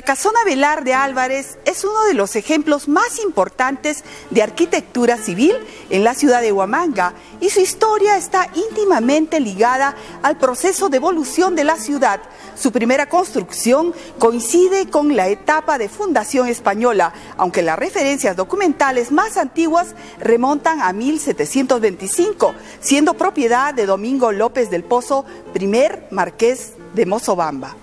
casona Velarde Álvarez es uno de los ejemplos más importantes de arquitectura civil en la ciudad de Huamanga y su historia está íntimamente ligada al proceso de evolución de la ciudad. Su primera construcción coincide con la etapa de fundación española, aunque las referencias documentales más antiguas remontan a 1725, siendo propiedad de Domingo López del Pozo, primer marqués de Mozobamba.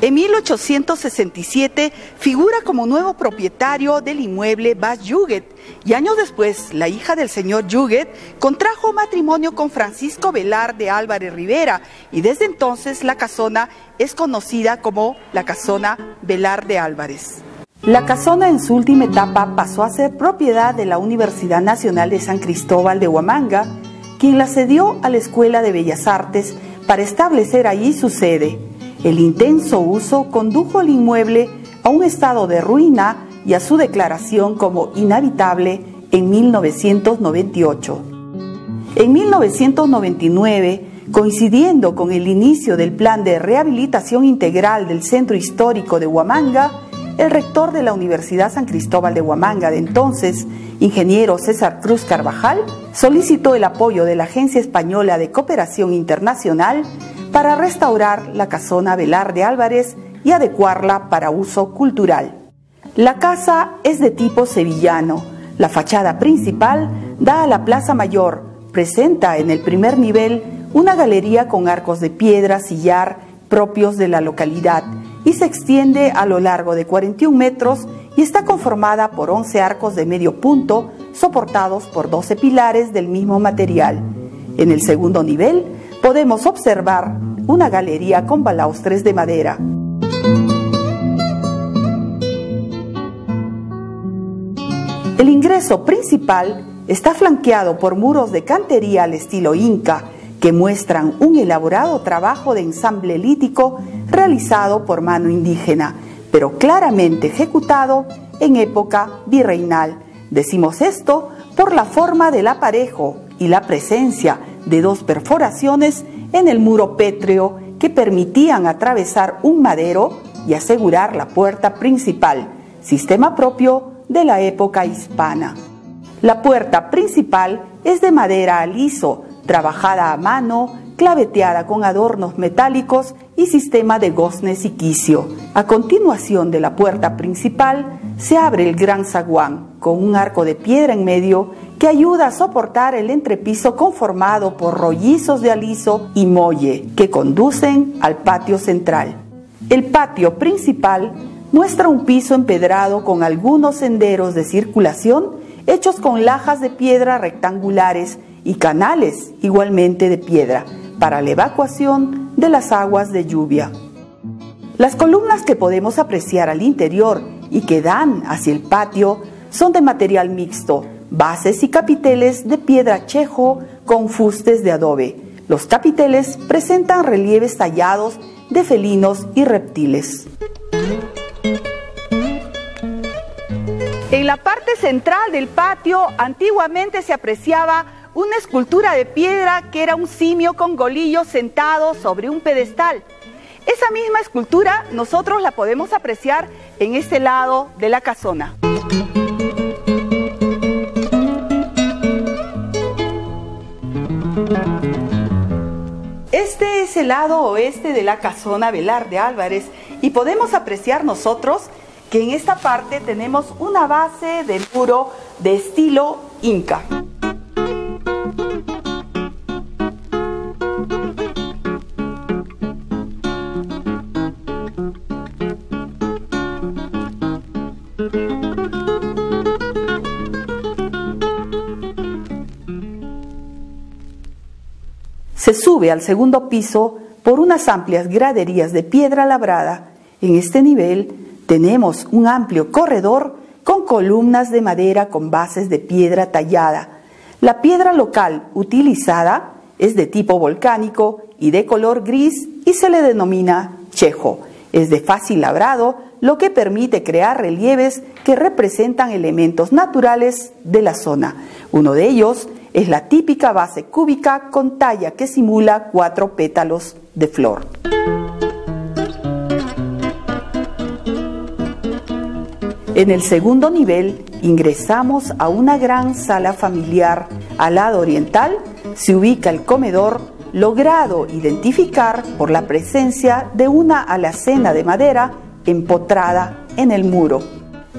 En 1867 figura como nuevo propietario del inmueble Bas Yuguet y años después la hija del señor Yuguet contrajo matrimonio con Francisco Velarde Álvarez Rivera y desde entonces la casona es conocida como la casona Velarde Álvarez. La casona en su última etapa pasó a ser propiedad de la Universidad Nacional de San Cristóbal de Huamanga, quien la cedió a la Escuela de Bellas Artes para establecer allí su sede. El intenso uso condujo al inmueble a un estado de ruina y a su declaración como inhabitable en 1998. En 1999, coincidiendo con el inicio del plan de rehabilitación integral del centro histórico de Huamanga, el rector de la Universidad San Cristóbal de Huamanga de entonces, ingeniero César Cruz Carvajal, solicitó el apoyo de la Agencia Española de Cooperación Internacional para restaurar la casona Velarde Álvarez y adecuarla para uso cultural. La casa es de tipo sevillano. La fachada principal da a la Plaza Mayor, presenta en el primer nivel una galería con arcos de piedra sillar propios de la localidad y se extiende a lo largo de 41 metros y está conformada por 11 arcos de medio punto soportados por 12 pilares del mismo material. En el segundo nivel podemos observar una galería con balaustres de madera. El ingreso principal está flanqueado por muros de cantería al estilo inca, que muestran un elaborado trabajo de ensamble lítico realizado por mano indígena, pero claramente ejecutado en época virreinal. Decimos esto por la forma del aparejo y la presencia de dos perforaciones en el muro pétreo que permitían atravesar un madero y asegurar la puerta principal, sistema propio de la época hispana. La puerta principal es de madera aliso, trabajada a mano, claveteada con adornos metálicos y sistema de goznes y quicio. A continuación de la puerta principal se abre el gran zaguán con un arco de piedra en medio que ayuda a soportar el entrepiso conformado por rollizos de aliso y molle que conducen al patio central. El patio principal muestra un piso empedrado con algunos senderos de circulación hechos con lajas de piedra rectangulares y canales igualmente de piedra para la evacuación de las aguas de lluvia. Las columnas que podemos apreciar al interior y que dan hacia el patio son de material mixto, bases y capiteles de piedra chejo con fustes de adobe. Los capiteles presentan relieves tallados de felinos y reptiles. En la parte central del patio antiguamente se apreciaba una escultura de piedra que era un simio con golillo sentado sobre un pedestal. Esa misma escultura nosotros la podemos apreciar en este lado de la casona. Este es el lado oeste de la casona Velarde Álvarez y podemos apreciar nosotros que en esta parte tenemos una base del muro de estilo inca. Se sube al segundo piso por unas amplias graderías de piedra labrada. En este nivel tenemos un amplio corredor con columnas de madera con bases de piedra tallada. La piedra local utilizada es de tipo volcánico y de color gris y se le denomina chejo. Es de fácil labrado, lo que permite crear relieves que representan elementos naturales de la zona. Uno de ellos es la típica base cúbica con talla que simula 4 pétalos de flor. En el segundo nivel ingresamos a una gran sala familiar. Al lado oriental se ubica el comedor, logrado identificar por la presencia de una alacena de madera empotrada en el muro.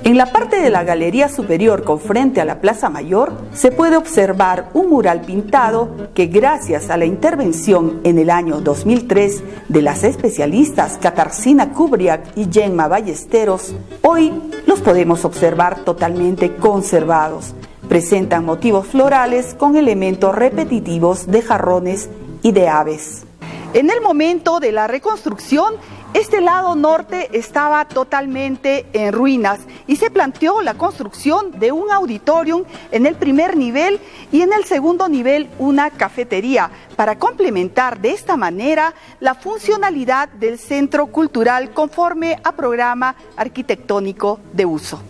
En la parte de la galería superior con frente a la Plaza Mayor se puede observar un mural pintado que, gracias a la intervención en el año 2003 de las especialistas Katarzyna Kubriak y Gemma Ballesteros, hoy los podemos observar totalmente conservados. Presentan motivos florales con elementos repetitivos de jarrones y de aves. En el momento de la reconstrucción, este lado norte estaba totalmente en ruinas y se planteó la construcción de un auditorium en el primer nivel y en el segundo nivel una cafetería para complementar de esta manera la funcionalidad del centro cultural conforme a programa arquitectónico de uso.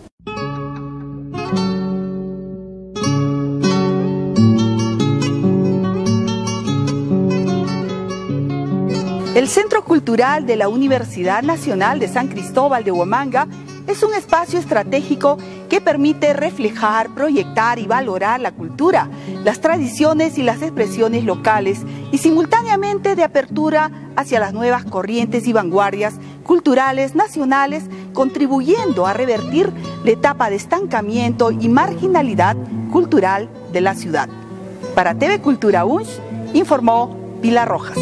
El Centro Cultural de la Universidad Nacional de San Cristóbal de Huamanga es un espacio estratégico que permite reflejar, proyectar y valorar la cultura, las tradiciones y las expresiones locales y simultáneamente de apertura hacia las nuevas corrientes y vanguardias culturales nacionales, contribuyendo a revertir la etapa de estancamiento y marginalidad cultural de la ciudad. Para TV Cultura UNSH, informó Pilar Rojas.